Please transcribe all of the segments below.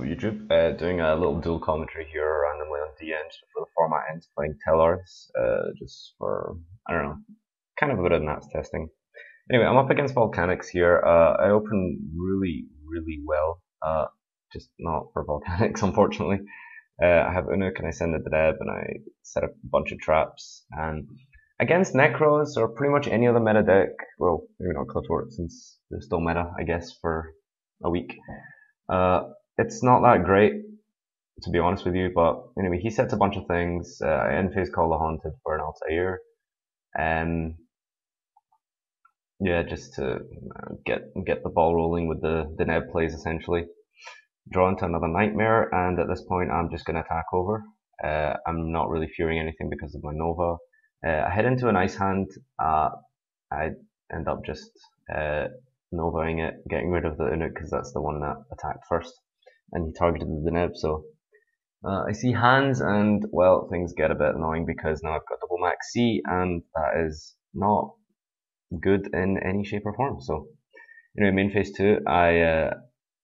YouTube? Doing a little dual commentary here randomly on DN for the format ends playing Tellars, just for, I don't know, kind of a bit of nats testing. Anyway, I'm up against Volcanics here. I opened really well, just not for Volcanics, unfortunately. I have Unuk and I send it to Deb and I set up a bunch of traps. And against Necros or pretty much any other meta deck, well, maybe not Clifford since they're still meta, I guess, for a week. It's not that great, to be honest with you, but anyway, he sets a bunch of things. I end-phase Call the Haunted for an Altair. Yeah, just to get the ball rolling with the Neb plays, essentially. Draw into another Nightmare, and at this point I'm just going to attack over. I'm not really fearing anything because of my Nova. I head into an Ice Hand. I end up just Novaing it, getting rid of the Unuk because that's the one that attacked first. And he targeted the Neb, so I see hands, and well, things get a bit annoying because now I've got double max C, and that is not good in any shape or form. So anyway, main phase 2, I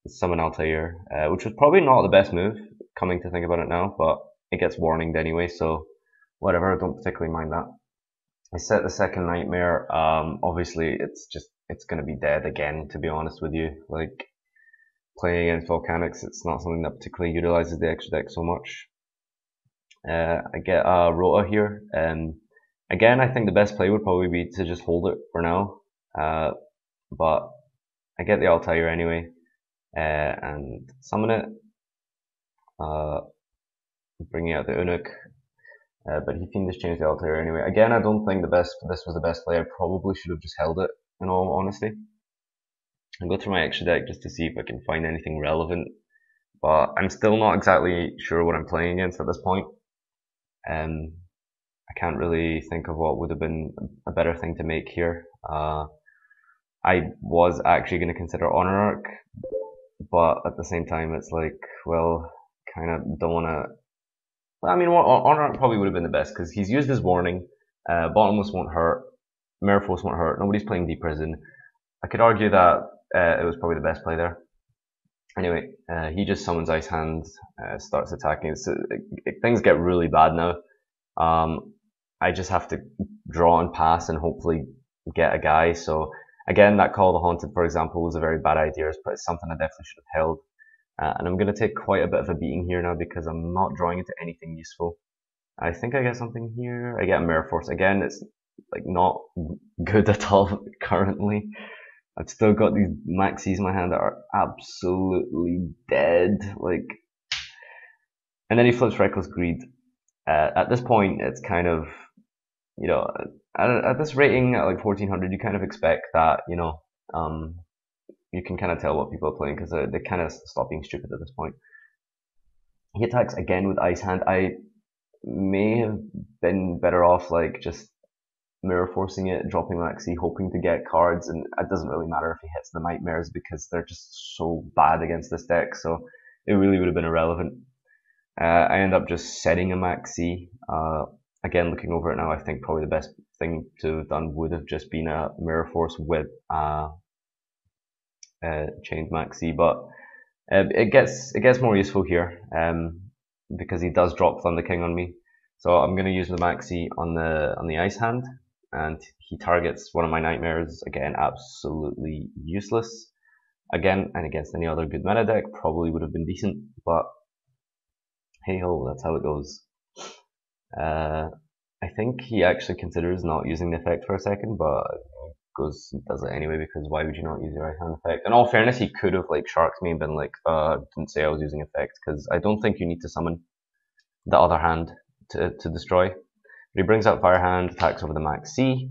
summon Altair, which was probably not the best move, coming to think about it now, but it gets warninged anyway, so whatever, I don't particularly mind that. I set the second Nightmare. Obviously it's gonna be dead again, to be honest with you. Like, playing against Volcanics, it's not something that particularly utilizes the extra deck so much. I get a Rota here, and again, I think the best play would probably be to just hold it for now. But I get the Altair anyway, and summon it. Bringing out the Unuk. But he Fiendish changed the Altair anyway. Again, I don't think this was the best play. I probably should have just held it, in all honesty. I'll go through my extra deck just to see if I can find anything relevant, but I'm still not exactly sure what I'm playing against at this point. I can't really think of what would have been a better thing to make here. I was actually going to consider Honor Arc, but at the same time it's like, well, kind of don't want to. I mean, Honor Arc probably would have been the best because he's used his warning. Bottomless won't hurt. Mirror Force won't hurt. Nobody's playing Deep Prison. I could argue that it was probably the best play there. Anyway, he just summons Ice Hand, starts attacking. So things get really bad now. I just have to draw and pass and hopefully get a guy. So again, that Call the Haunted, for example, was a very bad idea, but it's something I definitely should have held. And I'm going to take quite a bit of a beating here now because I'm not drawing into anything useful. I think I get something here. I get a Mirror Force. Again, it's like not good at all currently. I've still got these maxis in my hand that are absolutely dead. Like, and then he flips Reckless Greed. At this point, it's kind of, you know, at this rating at like 1400, you kind of expect that, you know, you can kind of tell what people are playing because they kind of stop being stupid at this point. He attacks again with Ice Hand. I may have been better off like just Mirror Forcing it, dropping Maxi, hoping to get cards, and it doesn't really matter if he hits the Nightmares because they're just so bad against this deck, so it really would have been irrelevant. I end up just setting a Maxi. Again, looking over it now, I think probably the best thing to have done would have just been a Mirror Force with chained Maxi, but it gets more useful here because he does drop Thunder King on me. So I'm going to use the Maxi on the Ice Hand, and he targets one of my Nightmares. Again, absolutely useless. Again, and against any other good meta deck, probably would have been decent, but hey ho, that's how it goes. I think he actually considers not using the effect for a second, but goes and does it anyway because why would you not use your Ice Hand effect? In all fairness, he could have like sharked me and been like, didn't say I was using effect, because I don't think you need to summon the other hand to destroy. But he brings out Fire Hand, attacks over the Max C,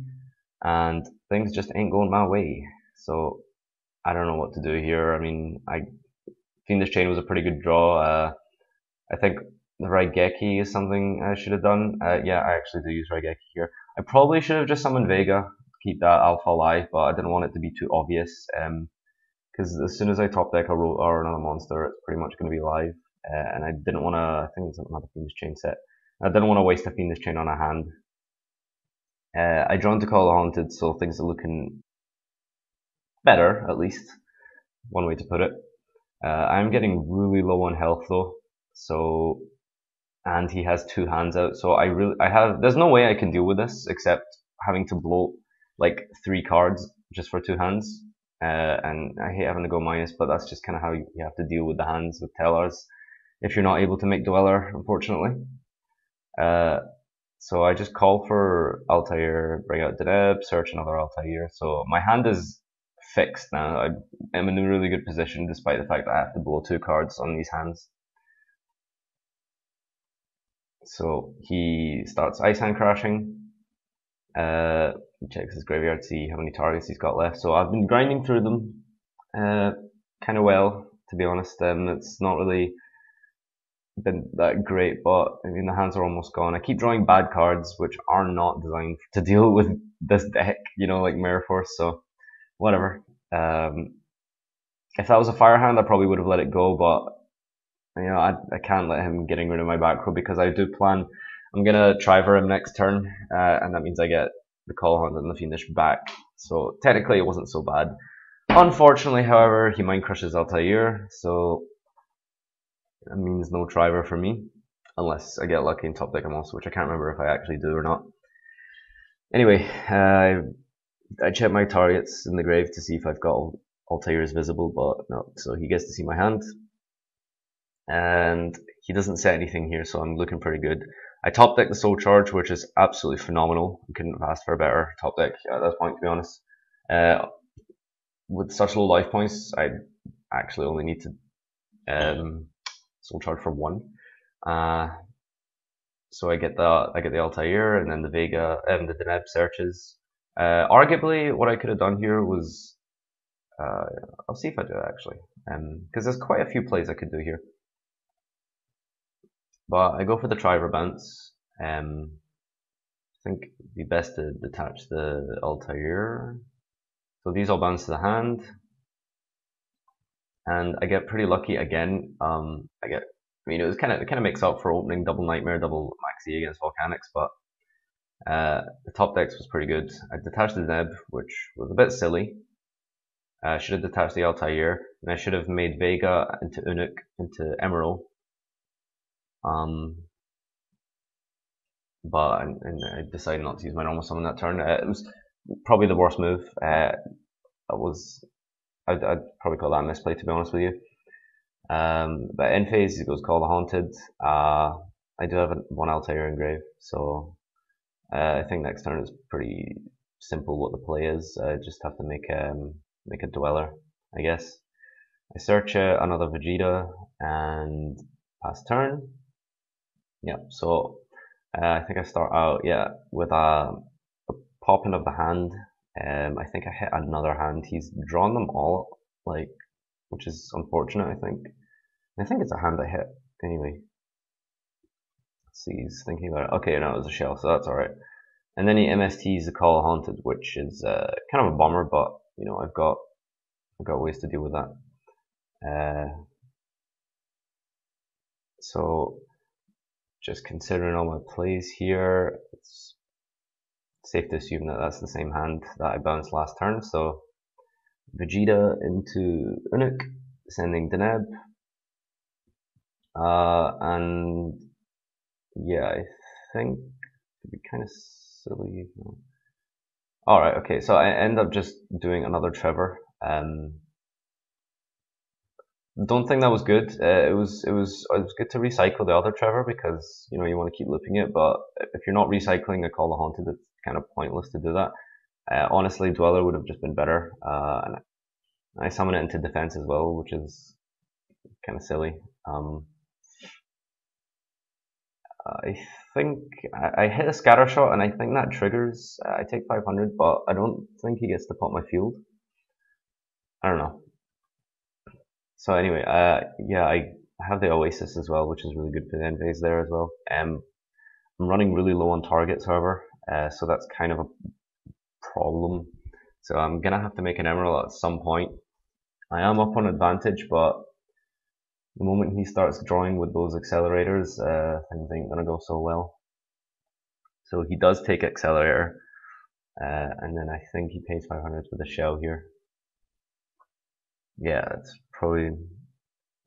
and things just ain't going my way. So I don't know what to do here. I mean, Fiendish Chain was a pretty good draw. I think the Raigeki is something I should have done. Yeah, I actually do use Raigeki here. I probably should have just summoned Vega, keep that Alpha alive, but I didn't want it to be too obvious. Because as soon as I top deck a Rota or another monster, it's pretty much going to be live. And I didn't want to, I think it's another Fiendish Chain set. I didn't want to waste a Fiendish Chain on a hand. I drawn to Call the Haunted, so things are looking better, at least. One way to put it. I'm getting really low on health though, so, and he has two hands out, so there's no way I can deal with this except having to bloat like 3 cards just for 2 hands. And I hate having to go minus, but that's just kind of how you have to deal with the hands with Tellars if you're not able to make Dweller, unfortunately. So I just call for Altair, bring out Deneb, search another Altair. So my hand is fixed now. I'm in a really good position despite the fact that I have to blow 2 cards on these hands. So he starts Ice Hand crashing. He checks his graveyard to see how many targets he's got left. So I've been grinding through them kind of well, to be honest. It's not really been that great, but I mean the hands are almost gone. I keep drawing bad cards which are not designed to deal with this deck, you know, like Mirror Force, so whatever. If that was a fire hand I probably would have let it go, but you know, I can't let him getting rid of my back row because I do plan I'm gonna try for him next turn, and that means I get the Call Hunt and the Fiendish back. So technically it wasn't so bad. Unfortunately, however, he Mind Crushes Altair, so that means no Triver for me, unless I get lucky in top deck also, which I can't remember if I actually do or not. Anyway, I check my targets in the grave to see if I've got Altairs visible, but no, so he gets to see my hand. And he doesn't set anything here, so I'm looking pretty good. I top deck the Soul Charge, which is absolutely phenomenal. I couldn't have asked for a better top deck at this point, to be honest. With such low life points, I actually only need to Soul Charge for 1. So I get the Altair, and then the Vega, and the Deneb searches. Arguably, what I could have done here was, I'll see if I do it actually, because there's quite a few plays I could do here. But I go for the Triver bounce. I think it'd be best to detach the Altair. So these all bounce to the hand. And I get pretty lucky again. I mean, it kind of makes up for opening double Nightmare, double Maxi against Volcanics, but the top decks was pretty good. I detached the Neb, which was a bit silly. I should have detached the Altair, and I should have made Vega into Unuk, into Emerald. But I decided not to use my normal summon that turn. It was probably the worst move. I'd probably call that a misplay, to be honest with you. But end phase, he goes Call the Haunted. I do have one Altair in grave, so I think next turn is pretty simple what the play is. I just have to make a Dweller, I guess. I search another Vegeta and pass turn. Yeah, so I think I start out with a popping of the hand. I think I hit another hand. He's drawn them all, like, which is unfortunate. I think it's a hand I hit anyway. Let's see, he's thinking about it. Okay, no, it was a shell, so that's all right. And then he MSTs the Call Haunted, which is kind of a bummer, but you know I've got ways to deal with that. So just considering all my plays here, it's safe to assume that that's the same hand that I bounced last turn. So Vegeta into Unuk, sending Deneb. And yeah, I think it'd be kind of silly. Alright, okay, so I end up just doing another Trevor. Don't think that was good. It was good to recycle the other Trevor because you know you want to keep looping it, but if you're not recycling a Call the Haunted, it's kind of pointless to do that. Honestly, Dweller would have just been better. And I summon it into defense as well, which is kind of silly. I think I hit a scatter shot, and I think that triggers. I take 500, but I don't think he gets to pop my field. I don't know. So anyway, yeah, I have the Oasis as well, which is really good for the end phase there as well. I'm running really low on targets, however, so that's kind of a problem. So I'm gonna have to make an Emerald at some point. I am up on advantage, but the moment he starts drawing with those accelerators, things ain't gonna go so well. So he does take accelerator, and then I think he pays 500 for the shell here. Yeah, it's probably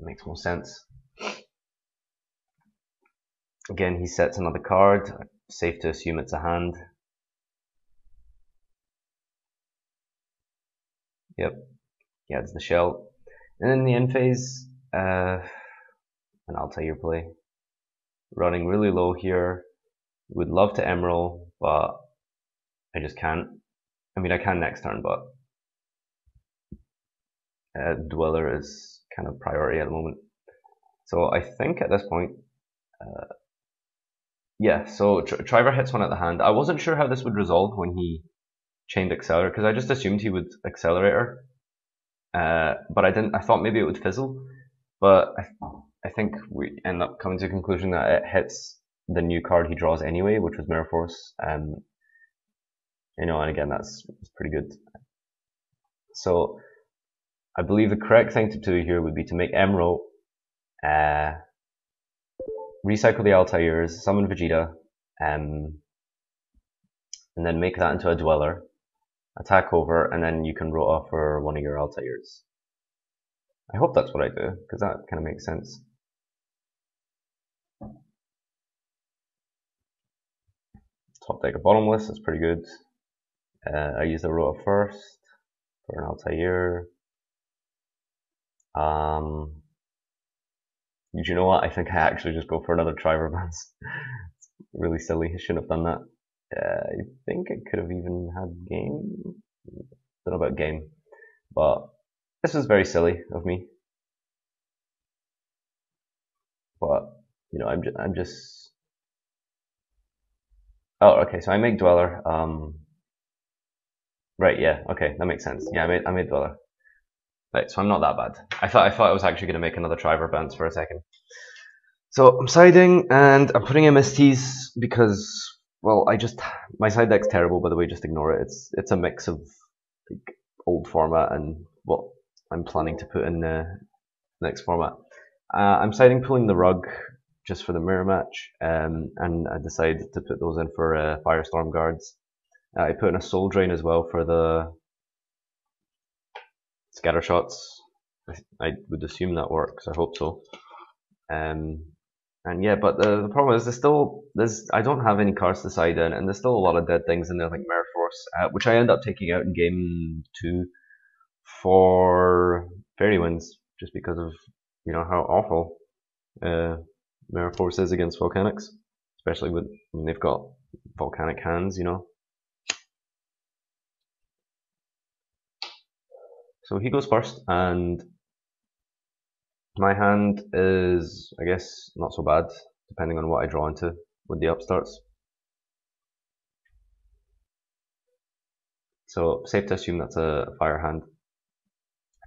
makes more sense. Again, he sets another card. Safe to assume it's a hand. Yep, he adds the shell. And in the end phase, an Altair play. Running really low here. Would love to Emerald, but I just can't. I mean, I can next turn, but Dweller is kind of priority at the moment. So I think at this point, yeah, so Triver hits one at the hand. I wasn't sure how this would resolve when he chained Accelerator, because I just assumed he would Accelerator. But I didn't. I thought maybe it would fizzle, but I think we end up coming to the conclusion that it hits the new card he draws anyway, which was Mirror Force. You know, and again, that's pretty good. So I believe the correct thing to do here would be to make Emerald, recycle the Altairs, summon Vegeta, and then make that into a Dweller, attack over, and then you can Rota for one of your Altairs. I hope that's what I do, because that kind of makes sense. Top deck a Bottomless, that's pretty good. I use the Rota first for an Altair. You know what? I think I actually just go for another Triver Advance. It's really silly. I shouldn't have done that. I think it could have even had game. Don't know about game, but this was very silly of me. But you know, I'm just. Oh, okay. So I make Dweller. Right. Yeah. Okay. That makes sense. Yeah, I made Dweller. Right. So I'm not that bad. I thought I was actually going to make another Triver Advance for a second. So I'm siding and I'm putting MSTs because, well, my side deck's terrible, by the way, just ignore it. It's a mix of like old format and what I'm planning to put in the next format. I'm siding pulling the Rug just for the mirror match, and I decided to put those in for Firestorm guards. I put in a Soul Drain as well for the scatter shots. I would assume that works, I hope so. And yeah, but the problem is I don't have any cards to side in, and there's still a lot of dead things in there, like Mirror Force, which I end up taking out in game 2 for Fairy Winds, just because of, you know, how awful Mirror Force is against Volcanics, especially when they've got Volcanic hands, you know. So he goes first, and my hand is, I guess, not so bad, depending on what I draw into with the upstarts. So safe to assume that's a fire hand.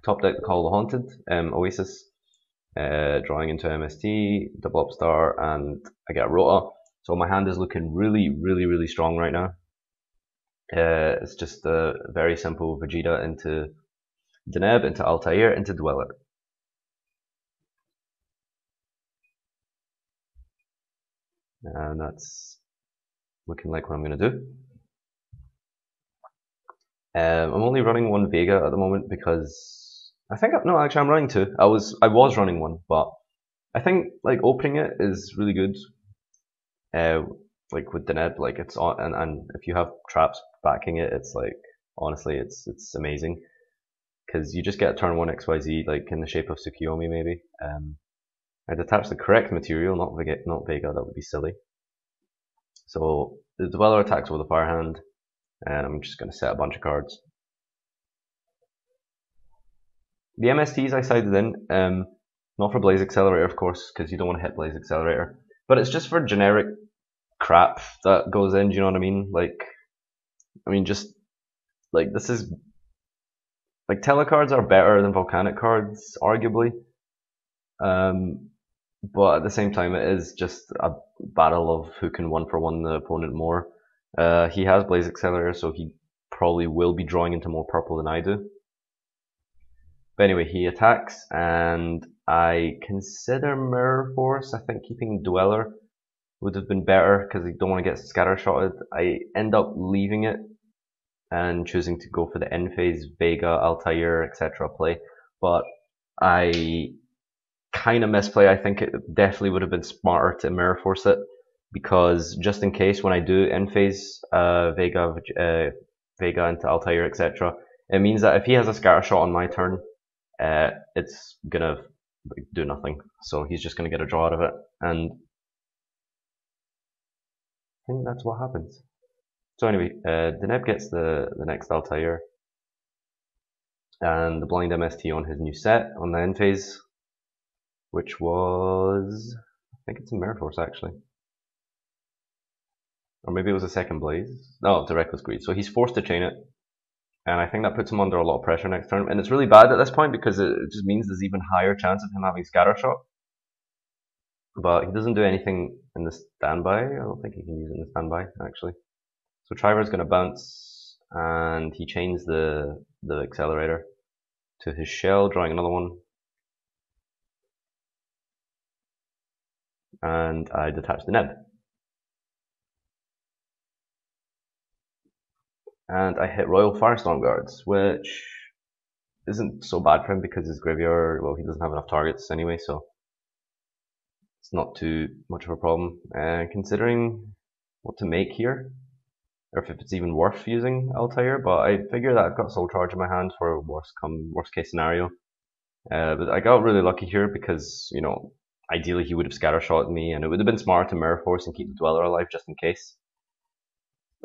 Top deck Call the Haunted, Oasis, drawing into MST, double upstar, and I get a Rota. So my hand is looking really, really, really strong right now. It's just a very simple Vegeta into Deneb, into Altair, into Dweller. And that's looking like what I'm going to do. I'm only running one Vega at the moment because no, actually I'm running two. I was running one, but I think like opening it is really good. Like with Deneb, like it's on, and if you have traps backing it, it's like honestly, it's amazing because you just get turn 1 XYZ like in the shape of Tsukiyomi maybe. I'd attach the correct material, not Vega, that would be silly. So the Dweller attacks with a fire hand, and I'm just going to set a bunch of cards. The MSTs I sided in, not for Blaze Accelerator of course, because you don't want to hit Blaze Accelerator, but it's just for generic crap that goes in, do you know what I mean? Like, I mean just, like this is, like telecards are better than Volcanic cards, arguably. But at the same time, it is just a battle of who can 1-for-1 the opponent more. He has Blaze Accelerator, so he probably will be drawing into more purple than I do. But anyway, he attacks, and I consider Mirror Force. I think keeping Dweller would have been better because you don't want to get scattershotted. I end up leaving it and choosing to go for the end phase Vega, Altair, etc. play, but I kind of misplay. I think it definitely would have been smarter to mirror force it, because just in case when I do in phase Vega into Altair, etc., it means that if he has a scatter shot on my turn, it's gonna do nothing. So he's just gonna get a draw out of it, and I think that's what happens. So anyway, Deneb gets the next Altair, and the blind MST on his new set on the end phase, which was, I think it's a Mirror Force actually. Or maybe it was a second Blaze. No, it's a Reckless Greed. So he's forced to chain it, and I think that puts him under a lot of pressure next turn. And it's really bad at this point because it just means there's even higher chance of him having Scatter Shot. But he doesn't do anything in the standby. I don't think he can use it in the standby, actually. So Triver's going to bounce, and he chains the Accelerator to his shell, drawing another one. And I detach the Neb. And I hit Royal Firestorm Guards, which isn't so bad for him because his graveyard, well, he doesn't have enough targets anyway, so it's not too much of a problem. Considering what to make here, or if it's even worth using Altair, but I figure that I've got Soul Charge in my hand for worst case scenario. But I got really lucky here because, you know, ideally he would have scatter shot me, and it would have been smart to Mirror Force and keep the Dweller alive just in case.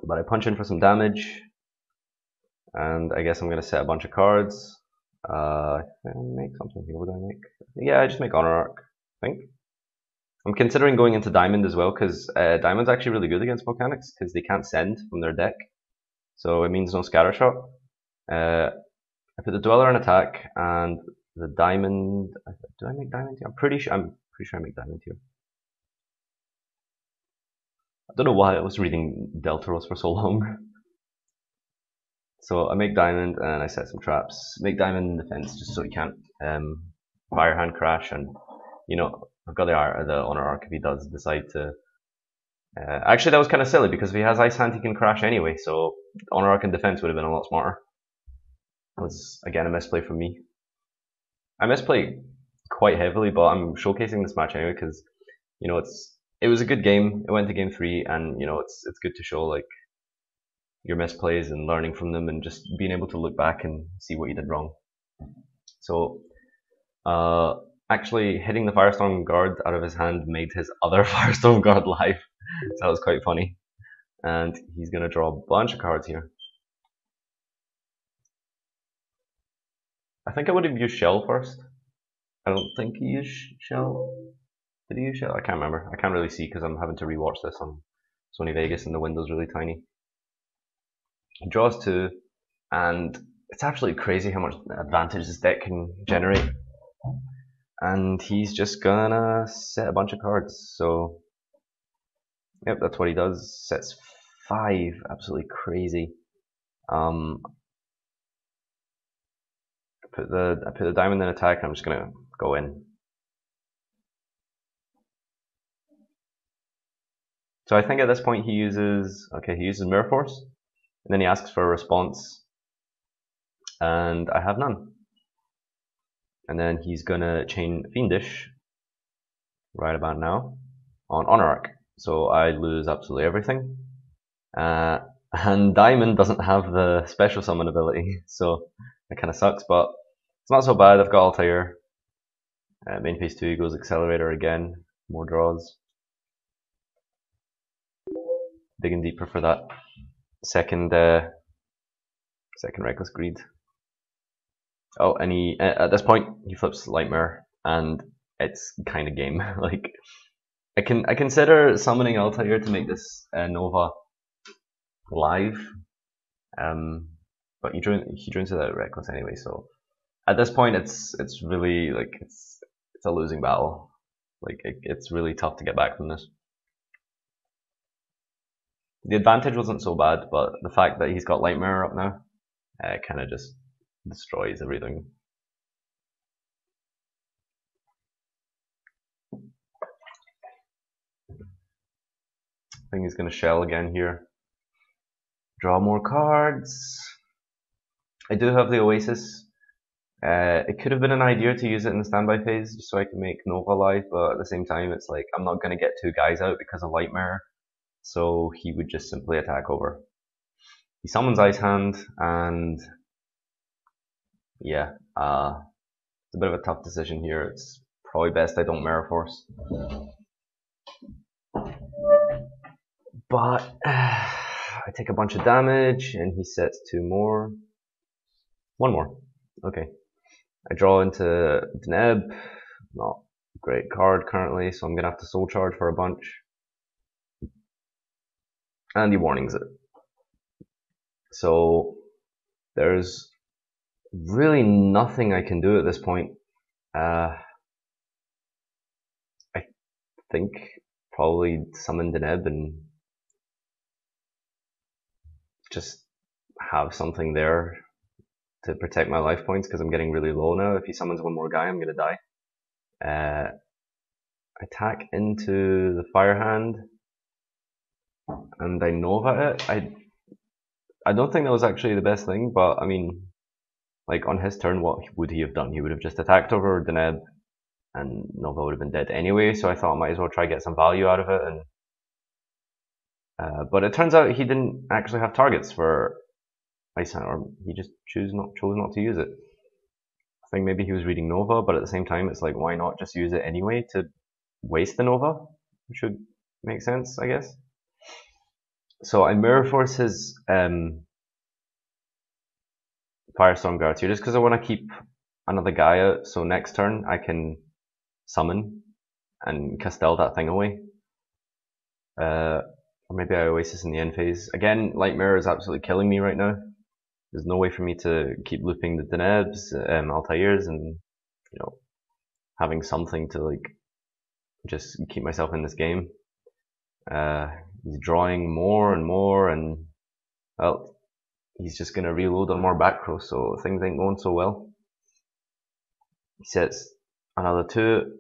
But I punch in for some damage, and I guess I'm going to set a bunch of cards. Make something here. What do I make? Yeah, I just make Honor Arc, I think. I'm considering going into Diamond as well, because Diamond's actually really good against Volcanics, because they can't send from their deck. So it means no Scatter Shot. I put the Dweller in attack, and the Diamond... Do I make Diamond here? I'm pretty sure I make Diamond here. I don't know why I was reading Deltaros for so long. So I make Diamond, and I set some traps. Make Diamond in defense, just so he can't Firehand crash, and, you know, I've got the Honor Arc if he does decide to... actually, that was kind of silly, because if he has Ice Hand, he can crash anyway, so Honor Arc in defense would have been a lot smarter. It was, again, a misplay from me. I misplay quite heavily, but I'm showcasing this match anyway, because, you know, it was a good game. It went to game 3, and, you know, it's good to show, like, your misplays and learning from them, and just being able to look back and see what you did wrong. So, actually hitting the Firestorm Guard out of his hand made his other Firestorm Guard live, so that was quite funny. And he's going to draw a bunch of cards here. I think I would have used Shell first. I don't think he used Shell. Did he use Shell? I can't remember. I can't really see because I'm having to rewatch this on Sony Vegas and the window's really tiny. He draws 2, and it's absolutely crazy how much advantage this deck can generate. And he's just gonna set a bunch of cards. So, yep, that's what he does. Sets 5, absolutely crazy. I put the Diamond in attack, and I'm just gonna go in. So I think at this point he uses Mirror Force, and then he asks for a response, and I have none. And then he's gonna chain Fiendish right about now on Honor Arc. So I lose absolutely everything. And Diamond doesn't have the special summon ability, so it kind of sucks, but it's not so bad. I've got Altair. Main phase 2 goes Accelerator again, more draws. Digging deeper for that second Reckless Greed. Oh, and he at this point he flips Light Mirror, and it's kind of game. Like, I consider summoning Altair to make this Nova live, but he drew into the Reckless anyway. So at this point, it's really like it's a losing battle. Like it's really tough to get back from this. The advantage wasn't so bad, but the fact that he's got Light Mirror up now, kind of just destroys everything. I think he's going to shell again here. Draw more cards. I do have the Oasis. It could have been an idea to use it in the standby phase just so I can make Nova live, but at the same time it's like I'm not going to get two guys out because of Light Mirror, so he would just simply attack over. He summons Ice Hand, and yeah, it's a bit of a tough decision here. It's probably best I don't Mirror Force. But I take a bunch of damage, and he sets two more. One more. Okay. I draw into Deneb. Not a great card currently, so I'm going to have to Soul Charge for a bunch. And he warnings it. So there's really nothing I can do at this point. I think probably summon Deneb and just have something there to protect my life points because I'm getting really low now. If he summons one more guy, I'm going to die. Attack into the Fire Hand, and I Nova it. I don't think that was actually the best thing, but I mean, like on his turn, what would he have done? He would have just attacked over Deneb, and Nova would have been dead anyway, so I thought I might as well try get some value out of it. And but it turns out he didn't actually have targets for Ice Hand, or he just chose not to use it. I think maybe he was reading Nova, but at the same time, it's like, why not just use it anyway to waste the Nova? Which should make sense, I guess. So I Mirror Force his Firestorm Guards here, just because I want to keep another guy out, so next turn I can summon and Castell that thing away. Or maybe I Oasis in the end phase. Again, Light Mirror is absolutely killing me right now. There's no way for me to keep looping the Denebs, Altairs, and you know, having something to like just keep myself in this game. He's drawing more and more, and well, he's just gonna reload on more back row, so things ain't going so well. He sets another two.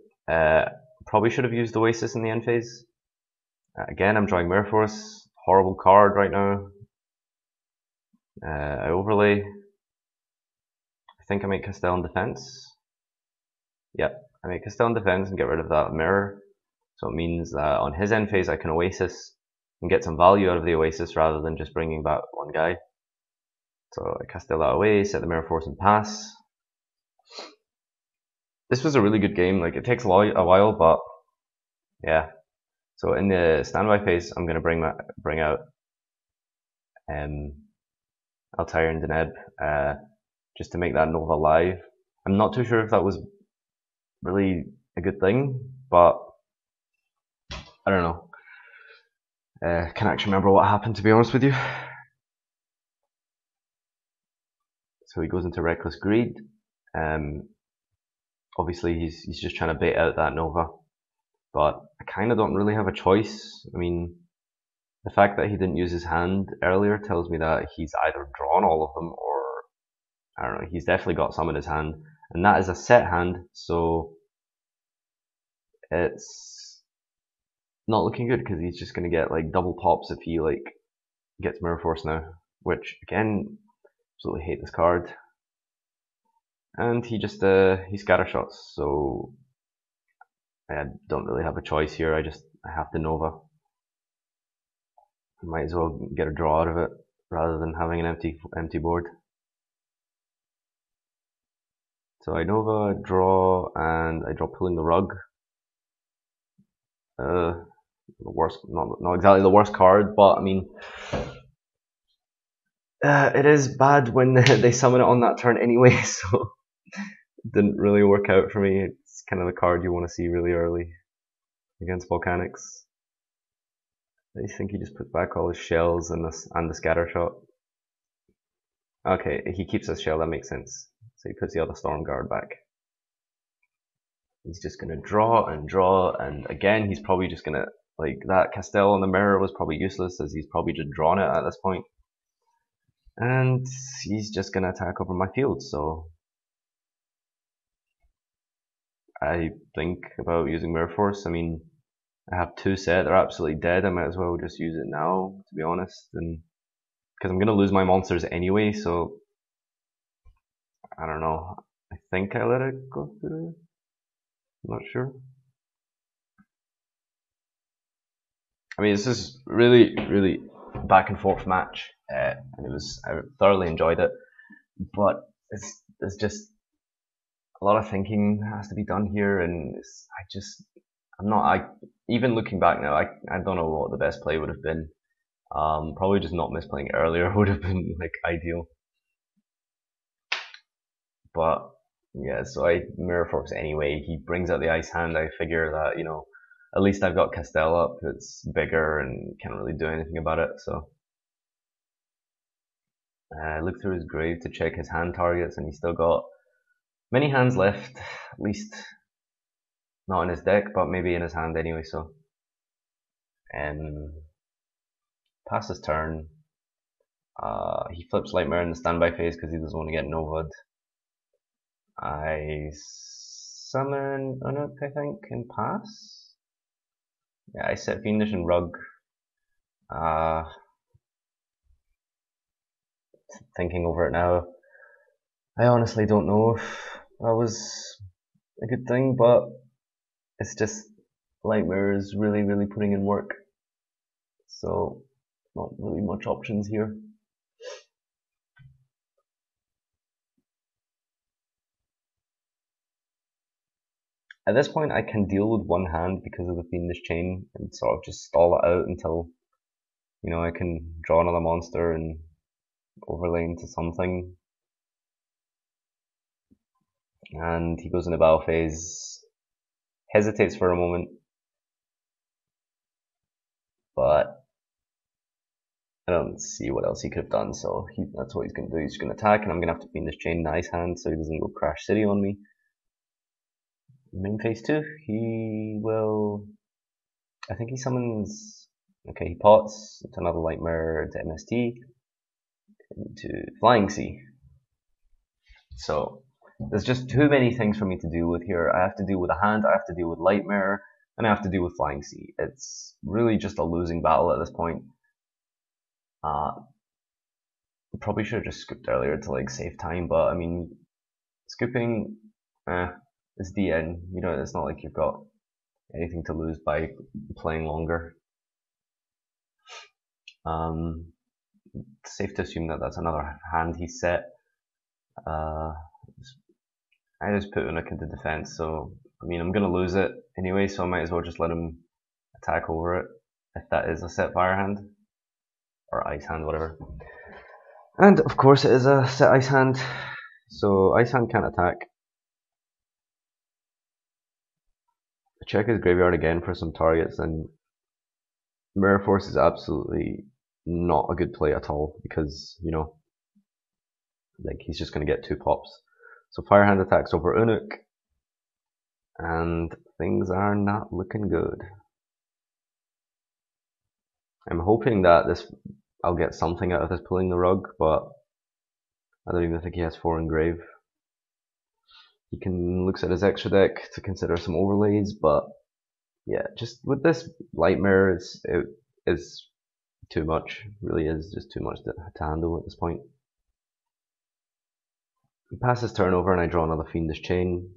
Probably should have used Oasis in the end phase. Again, I'm drawing Mirror Force. Horrible card right now. I overlay. I think I make Castell in defense. Yep, I make Castell in defense and get rid of that mirror. So it means that on his end phase I can Oasis and get some value out of the Oasis rather than just bringing back one guy. So I Castell that away, set the Mirror Force and pass. This was a really good game. Like, it takes a while, but yeah. So in the standby phase, I'm going to bring out Altair and Deneb just to make that Nova live. I'm not too sure if that was really a good thing, but I don't know. Can't actually remember what happened, to be honest with you. So he goes into Reckless Greed. Obviously he's just trying to bait out that Nova, but I kind of don't really have a choice. I mean, the fact that he didn't use his hand earlier tells me that he's either drawn all of them, or I don't know, he's definitely got some in his hand, and that is a set hand, so it's not looking good because he's just going to get like double pops if he like gets Mirror Force now, which again, absolutely hate this card. And he just he scatter shots, so I don't really have a choice here. I have to Nova. Might as well get a draw out of it rather than having an empty board. So I Nova, draw, and I draw Pulling the Rug. The worst, not exactly the worst card, but I mean, it is bad when they summon it on that turn anyway, so it didn't really work out for me. It's kind of the card you want to see really early against Volcanics. I think he just puts back all his shells and the scatter shot. Okay, he keeps his shell, that makes sense. So he puts the other Storm Guard back. He's just gonna draw, and again he's probably just gonna, like, that Castell on the mirror was probably useless as he's probably just drawn it at this point. And he's just gonna attack over my field, so I think about using Mirror Force. I mean, I have two set, they're absolutely dead, I might as well just use it now, to be honest, and because I'm gonna lose my monsters anyway, so I don't know. I think I let it go through. I'm not sure. I mean, this is really back and forth match, and I thoroughly enjoyed it. But it's just a lot of thinking has to be done here, and even looking back now, I don't know what the best play would have been. Probably just not misplaying earlier would have been like ideal. But yeah, so I mirror force anyway. He brings out the ice hand. I figure that, you know, at least I've got Castell up. It's bigger and can't really do anything about it. So I look through his grave to check his hand targets, and he's still got many hands left. At least not in his deck, but maybe in his hand anyway. So pass his turn. He flips Lightmare in the standby phase because he doesn't want to get Nova'd. I summon Unuk, I think, and pass. Yeah, I set Fiendish and Rug. Thinking over it now, I honestly don't know if that was a good thing, but it's just Lightmare is really putting in work. So, not really much options here. At this point, I can deal with one hand because of the Fiendish Chain and sort of just stall it out until, you know, I can draw another monster and overlay into something. And he goes into battle phase, hesitates for a moment, but I don't see what else he could have done, so that's what he's going to do. He's going to attack, and I'm going to have to Fiendish Chain the Ice Hand so he doesn't go Crash City on me. Main phase 2, he will, I think he summons, okay, he pots into another Lightmare, into MST, into Flying Sea. So, there's just too many things for me to deal with here. I have to deal with a hand, I have to deal with Lightmare, and I have to deal with Flying Sea. It's really just a losing battle at this point. Probably should have just scooped earlier to like save time, but I mean, scooping, it's DN. You know, it's not like you've got anything to lose by playing longer. Safe to assume that that's another hand he's set. I just put Unuk into defense, so I mean, I'm gonna lose it anyway, so I might as well just let him attack over it, if that is a set fire hand, or ice hand, whatever. And of course it is a set ice hand, so ice hand can't attack. Check his graveyard again for some targets, and Mirror Force is absolutely not a good play at all, because, you know, like, he's just gonna get 2 pops. So Firehand attacks over Unuk, and things are not looking good. I'm hoping that I'll get something out of this pulling the rug, but I don't even think he has 4 in grave. He looks at his extra deck to consider some overlays, but yeah, just with this Lightmare, it is too much. It really is just too much to handle at this point. He passes turnover, and I draw another Fiendish Chain.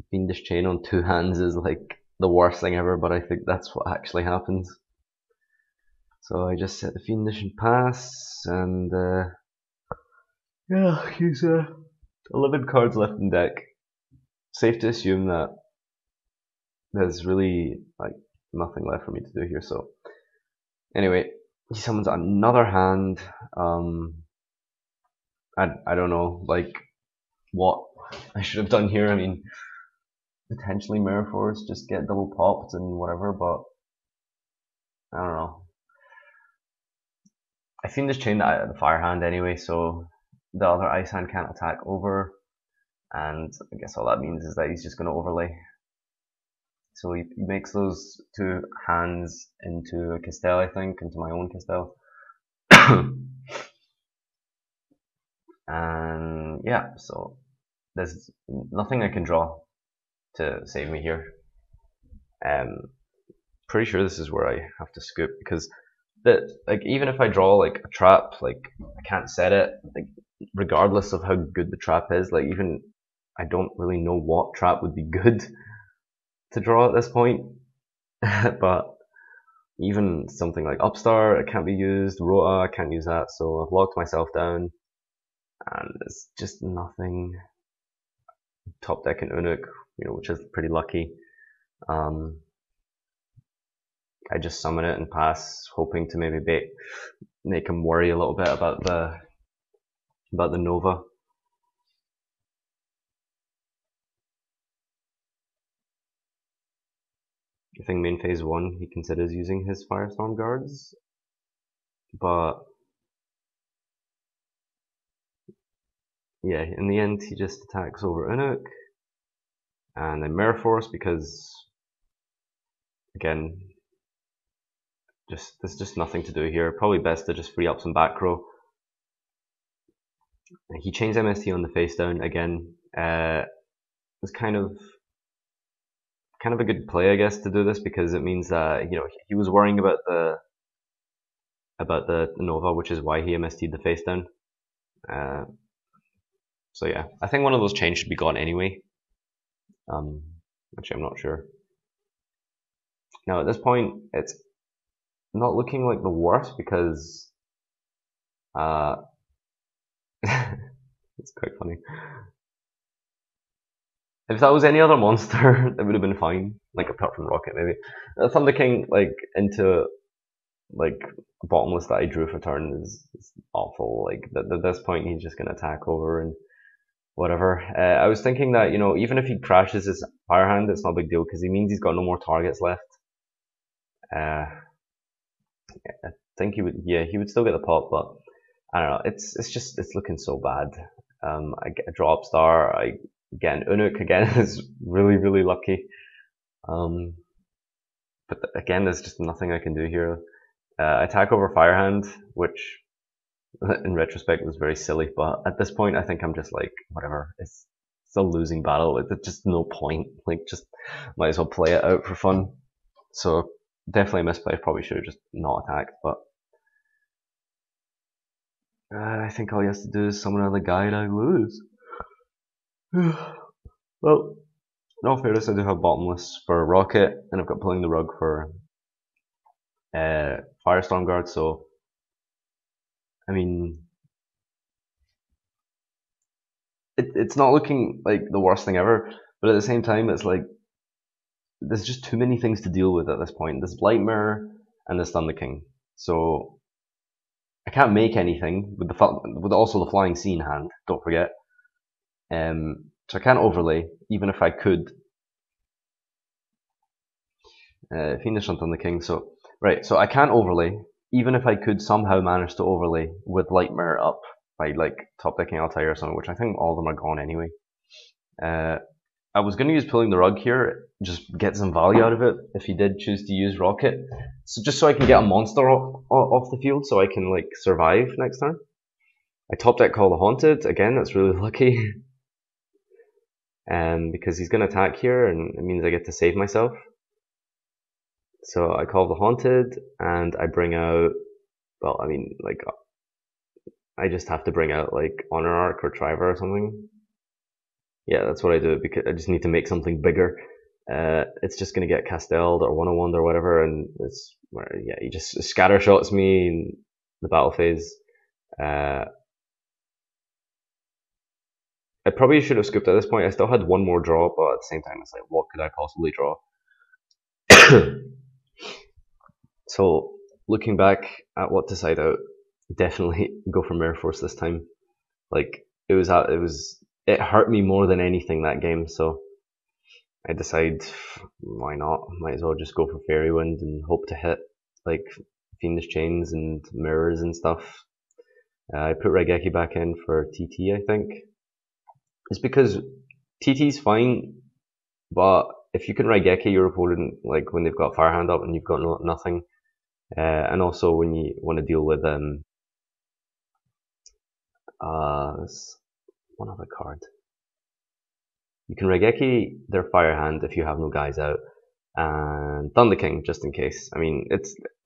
Fiendish Chain on 2 hands is like the worst thing ever, but I think that's what actually happens. So I just set the Fiendish and pass, and yeah, he's 11 cards left in deck. Safe to assume that there's really like nothing left for me to do here. So anyway, he summons another hand. I don't know like what I should have done here. I mean, potentially Mirror Force, just get double popped and whatever, but I don't know. I Fiendish Chain the fire hand anyway, so the other ice hand can't attack over, and I guess all that means is that he's just going to overlay. So he makes those 2 hands into a Castell, I think, into my own Castell. And yeah, so there's nothing I can draw to save me here. Pretty sure this is where I have to scoop, because like, even if I draw like a trap, like, I can't set it. Like, regardless of how good the trap is, like even I don't really know what trap would be good to draw at this point. But even something like Upstart, it can't be used. Rota, I can't use that, so I've locked myself down. And it's just nothing. Top deck and Unuk, which is pretty lucky. I just summon it and pass, hoping to maybe make him worry a little bit about the Nova. I think main phase 1 he considers using his Firestorm guards, but yeah, in the end he just attacks over Unuk, and then Mirror Force because, again, there's just nothing to do here. Probably best to just free up some back row. He chains MST on the face down again. It's kind of a good play, I guess, to do this because it means that he was worrying about the Nova, which is why he MST'd the face down. So yeah, I think one of those chains should be gone anyway. Actually, I'm not sure. Now at this point, it's not looking like the worst because it's quite funny. If that was any other monster, it would have been fine. Like apart from Rocket, maybe. Thunder King, into a bottomless that I drew for turn is awful. Like at this point, he's just gonna attack over and whatever. I was thinking that even if he crashes his Fire Hand, it's not a big deal because he means he's got no more targets left. I think he would still get the pop, but I don't know. It's looking so bad. I get a draw Upstart. Again, Unuk again is really, really lucky. But again, there's just nothing I can do here. Attack over Firehand, which in retrospect was very silly, but at this point I think I'm just like, whatever. It's a losing battle. There's just no point. Just might as well play it out for fun. So definitely a misplay. Probably should have just not attacked, but I think all he has to do is summon another guy and I lose. Well, in all fairness, I do have Bottomless for Rocket, and I've got Pulling the Rug for Firestorm Guard, so I mean, it's not looking like the worst thing ever, but at the same time, it's like there's just too many things to deal with at this point. This Blight Mirror and this Thunder King, so I can't make anything with also the Flying Sea in hand. Don't forget. So I can't overlay, even if I could. Fiendish on Thunder King. So right, so I can't overlay, even if I could somehow manage to overlay with Light Mirror up by top decking Altair or something, which I think all of them are gone anyway. I was going to use Pulling the Rug here, just get some value out of it if he did choose to use Rocket. So just so I can get a monster off the field so I can survive next turn. I top deck Call the Haunted, again that's really lucky. Because he's going to attack here and it means I get to save myself. So I call the Haunted and I bring out, well, I mean, I just have to bring out Honor Arc or Triver or something. Yeah, that's what I do because I just need to make something bigger. It's just going to get Castelled or 101 or whatever, and it's where, yeah, he just scatter shots me in the battle phase. I probably should have scooped at this point. I still had one more draw, but at the same time, it's like, what could I possibly draw? So, looking back at what to side out, definitely go for Mirror Force this time. It hurt me more than anything that game, so I decide, why not? Might as well just go for Fairy Wind and hope to hit, Fiendish Chains and Mirrors and stuff. I put Raigeki back in for TT, I think. It's because TT's fine, but if you can Raigeki your opponent, when they've got Firehand up and you've got nothing, and also when you want to deal with one other card. You can Raigeki their Firehand if you have no guys out, and Thunder King just in case. I mean,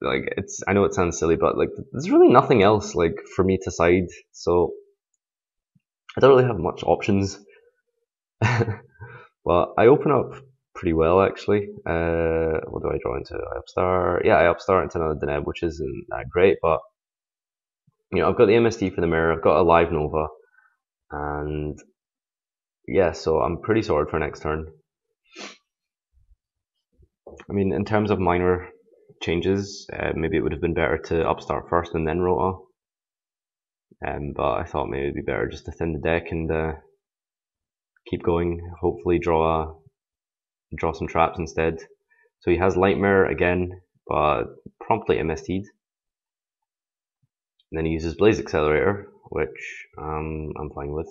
I know it sounds silly, but there's really nothing else for me to side. So I don't really have much options, but I open up pretty well actually. What do I draw into? I upstart. Yeah, I upstart into another Deneb, which isn't that great, but I've got the MSD for the mirror. I've got a live Nova, and yeah, so I'm pretty sorted for next turn. I mean, in terms of minor changes, maybe it would have been better to upstart first and then Rota. But I thought maybe it'd be better just to thin the deck and keep going. Hopefully draw some traps instead. So he has Light Mirror again, but promptly MST'd. And then he uses Blaze Accelerator, which I'm fine with.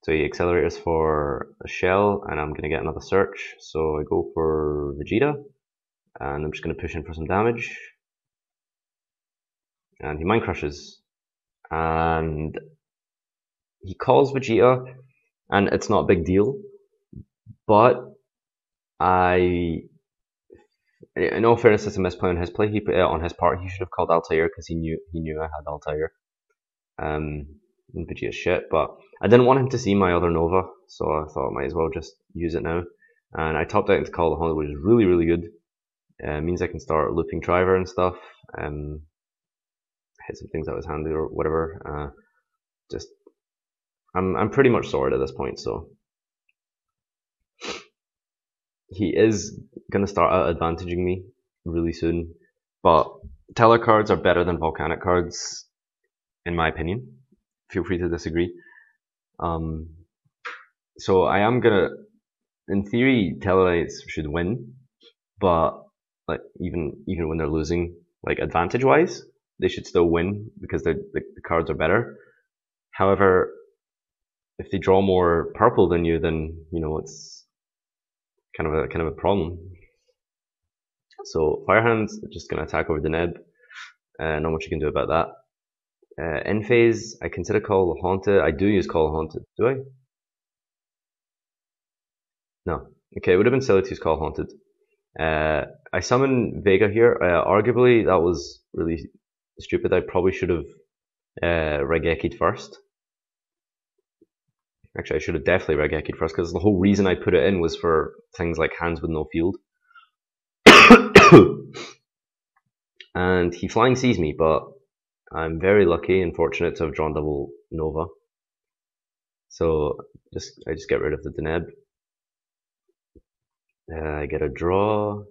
So he accelerators for a shell, and I'm going to get another search. So I go for Vegeta, and I'm just going to push in for some damage. And he Mind Crushes. And he calls Vegeta, and it's not a big deal. But in all fairness, it's a misplay on his play. On his part, he should have called Altair because he knew I had Altair. And Vegeta's shit, but I didn't want him to see my other Nova, so I thought I might as well just use it now. And I topped out into Call the Haunted, which is really, really good. It means I can start looping Driver and stuff. Hit some things out of his hand or whatever. I'm pretty much sorted at this point, so he is gonna start out advantaging me really soon. But Teller cards are better than Volcanic cards, in my opinion. Feel free to disagree. So I am gonna, in theory, Satellarknights should win, but like even when they're losing, like advantage-wise, they should still win because the cards are better. However, if they draw more purple than you, then it's kind of a problem. So Firehand's just gonna attack over the Neb. Not much you can do about that. End phase, I consider Call the Haunted. I do use Call the Haunted. Do I? No. Okay, it would have been silly to use Call Haunted. I summon Vega here. Arguably, that was really stupid. I probably should have Raigekki'd first. Actually, I should have definitely Raigekki'd first because the whole reason I put it in was for things like hands with no field. And he flying sees me, but I'm very lucky and fortunate to have drawn double Nova. So I just get rid of the Deneb. I get a draw.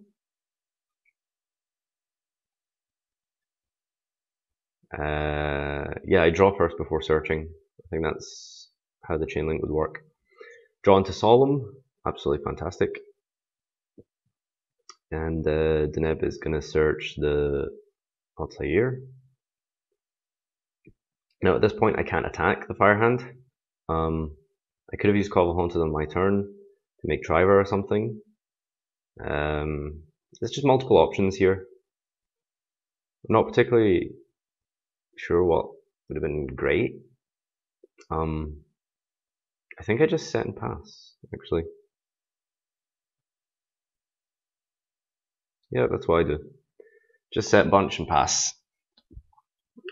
Yeah, I draw first before searching. I think that's how the chain link would work. Draw into Solemn, absolutely fantastic. And Deneb is going to search the Altair. Now at this point I can't attack the Firehand. I could have used Call the Haunted on my turn to make Driver or something. There's just multiple options here. I'm not particularly sure what would have been great. I think I just set and pass, actually. Yeah, that's what I do. Just set bunch and pass.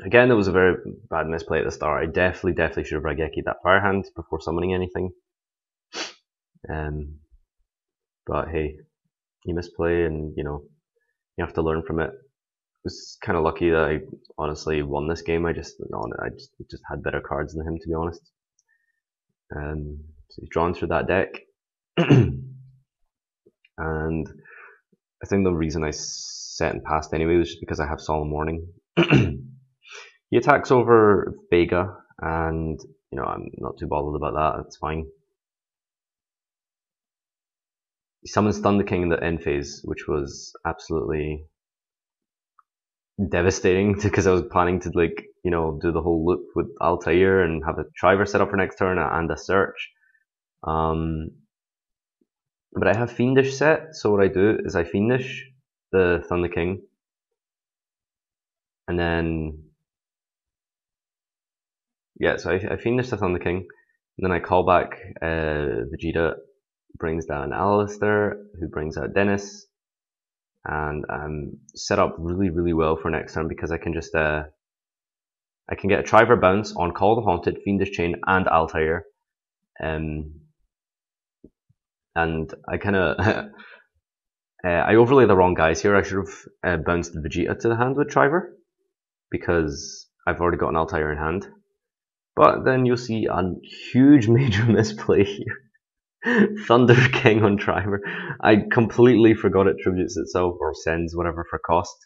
Again, there was a very bad misplay at the start. I definitely should have Raigekki'd that Firehand before summoning anything. But hey, you misplay and you have to learn from it. I was kind of lucky that I honestly won this game. I just had better cards than him, to be honest. So he's drawn through that deck. And I think the reason I set and passed anyway was just because I have Solemn Warning. He attacks over Vega, and I'm not too bothered about that. It's fine. He summons Stun the King in the end phase, which was absolutely devastating because I was planning to do the whole loop with Altair and have a Driver set up for next turn and a search. But I have Fiendish set, so what I do is I Fiendish the Thunder King, and then so I Fiendish the Thunder King, and then I call back Vegeta, brings down Alistair, who brings out Dennis, and I'm set up really well for next turn because I can just I can get a Triver bounce on Call the Haunted, Fiendish Chain, and Altair. And I kind of I overlay the wrong guys here. I should have bounced the Vegeta to the hand with Triver, because I've already got an Altair in hand. But then you'll see a huge major misplay here. Thunder King on Triver. I completely forgot it tributes itself or sends whatever for cost.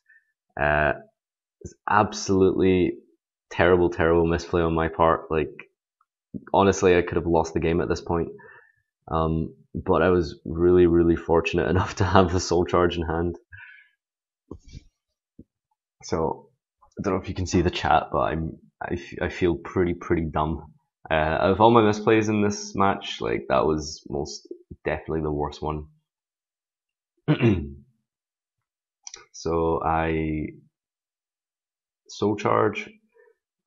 It's absolutely terrible misplay on my part. Like, honestly, I could have lost the game at this point. But I was really fortunate enough to have the Soul Charge in hand. So I don't know if you can see the chat, but I feel pretty dumb. Out of all my misplays in this match, like, that was most definitely the worst one. So I Soul Charge.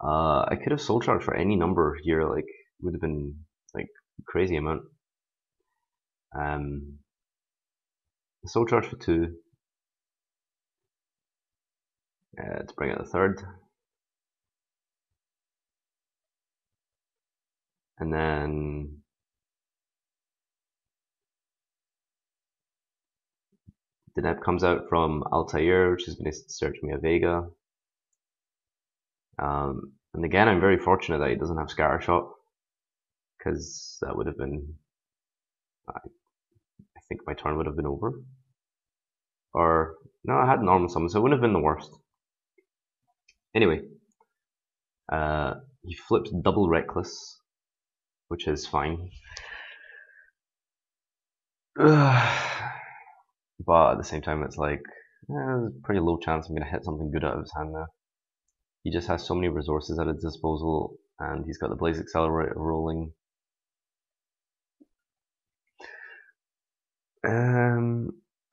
I could have Soul Charge for any number here, like, would have been like crazy amount. Soul Charge for 2. To bring out the third. And then the Deneb comes out from Altair, which is going to search me a Vega. And again, I'm very fortunate that he doesn't have Scatter Shot, because that would have been, I think my turn would have been over. Or, no, I had normal summon, so it wouldn't have been the worst. Anyway, he flips double Reckless, which is fine. But at the same time, it's like, there's a pretty low chance I'm going to hit something good out of his hand now. He just has so many resources at his disposal, and he's got the Blaze Accelerator rolling.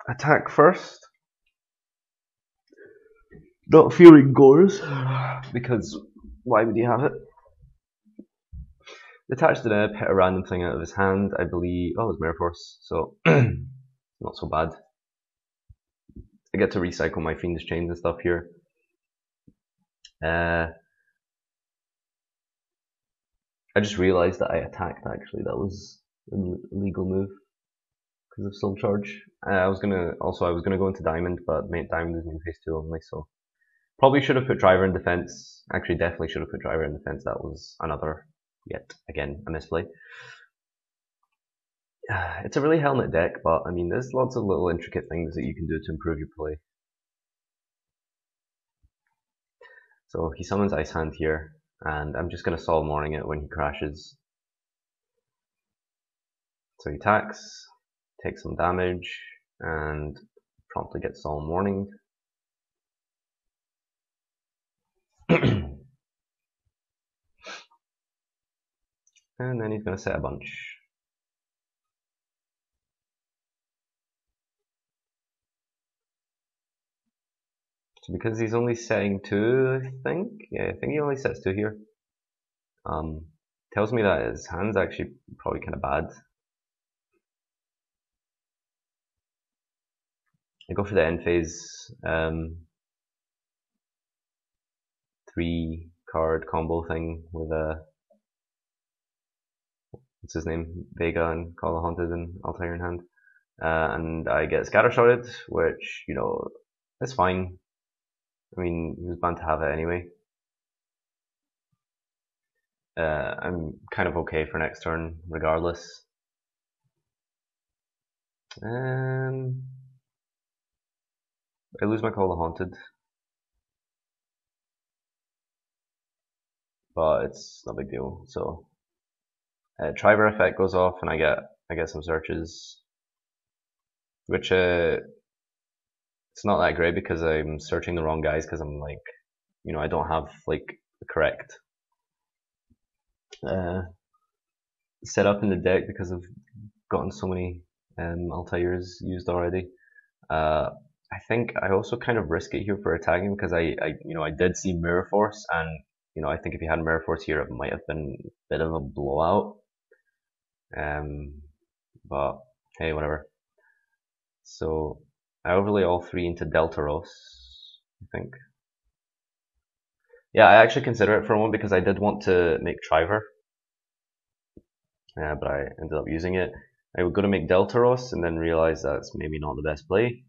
Attack first. Not fearing Gores, because why would he have it? Detach the Deneb, hit a random thing out of his hand, I believe. Oh, it's Mirror Force, so not so bad. I get to recycle my Fiendish Chains and stuff here. I just realised that I attacked, actually. That was an illegal move because of Soul Charge. I was gonna go into Diamond, but Diamond is main phase 2 only, so probably should have put Driver in defense. Actually, definitely should have put Driver in defense. That was another, yet again, a misplay. It's a really helmet deck, but I mean, there's lots of little intricate things that you can do to improve your play. So he summons Ice Hand here, and I'm just going to Sol Morning it when he crashes. So he attacks, takes some damage, and promptly gets Sol Morninged. And then he's going to set a bunch. So because he's only setting 2, I think? Yeah, I think he only sets 2 here. Tells me that his hand's actually probably kind of bad. I go for the end phase 3 card combo thing with what's his name? Vega and Call the Haunted and Altair in hand. And I get Scattershotted, which, you know, is fine. I mean, he was bound to have it anyway. I'm kind of okay for next turn, regardless. I lose my Call the Haunted, but it's no big deal. So, Triver effect goes off, and I get some searches, which it's not that great because I'm searching the wrong guys, because I'm like, you know, I don't have like the correct setup in the deck because I've gotten so many Altairs used already. I think I also kind of risk it here for attacking because I did see Mirror Force, and you know, I think if you had Mirror Force here, it might have been a bit of a blowout. But hey, whatever. So I overlay all 3 into Deltaros, I think. Yeah, I actually consider it for a moment because I did want to make Triver, but I ended up using it. I would go to make Deltaros and then realize that's maybe not the best play.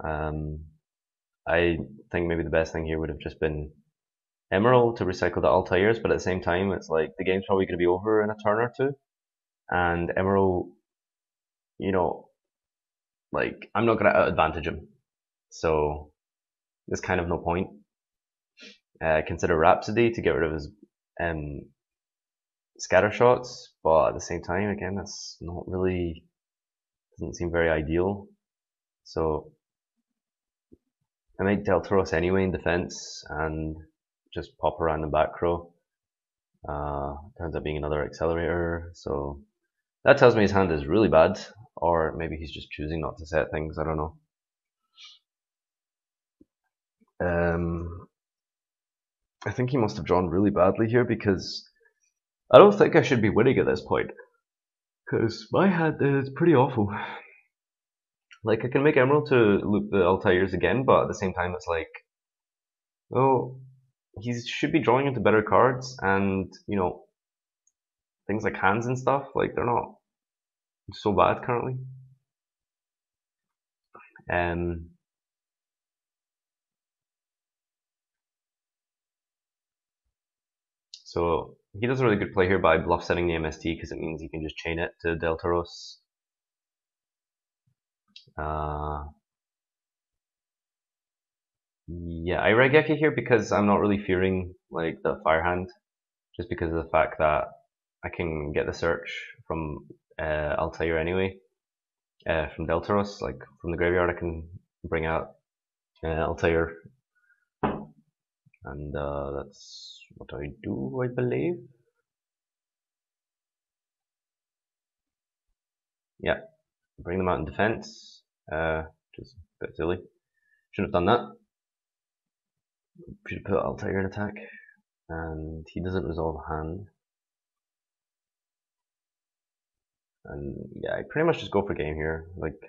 I think maybe the best thing here would have just been Emerald to recycle the Altairs, but at the same time, it's like the game's probably going to be over in a turn or two, and Emerald, you know, like I'm not going to out advantage him, so there's kind of no point. Consider Rhapsody to get rid of his scatter shots, but at the same time, again, that's not really, doesn't seem very ideal. So I make Deltaros anyway in defense and just pop around the back row. Turns out being another accelerator, so that tells me his hand is really bad, or maybe he's just choosing not to set things, I don't know. I think he must have drawn really badly here because I don't think I should be winning at this point. Because my hand is pretty awful. Like, I can make Emerald to loop the Altairs again, but at the same time it's like, well, he should be drawing into better cards, and, you know, things like hands and stuff, like, they're not so bad currently. So he does a really good play here by bluff setting the MST because it means he can just chain it to Deltaros. Yeah, I Raigeki here because I'm not really fearing like the fire hand, just because of the fact that I can get the search from Altair anyway, from Deltaros, like from the graveyard I can bring out Altair, and that's what I do, I believe. Yeah, bring them out in defense, just a bit silly. Shouldn't have done that. Should put Altair in attack, and he doesn't resolve a hand. And yeah, I pretty much just go for game here, like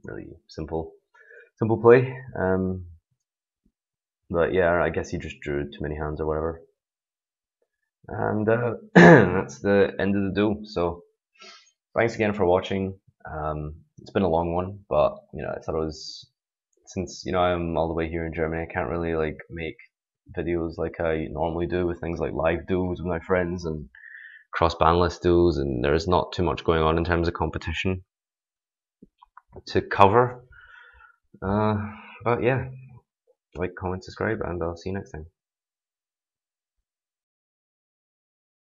really simple play. But yeah, I guess he just drew too many hands or whatever. And that's the end of the duel. So thanks again for watching. It's been a long one, but you know, I thought it was, since you know I'm all the way here in Germany, I can't really like make videos like I normally do with things like live duels with my friends and cross banlist duels, and there's not too much going on in terms of competition to cover. But yeah, like, comment, subscribe, and I'll see you next time.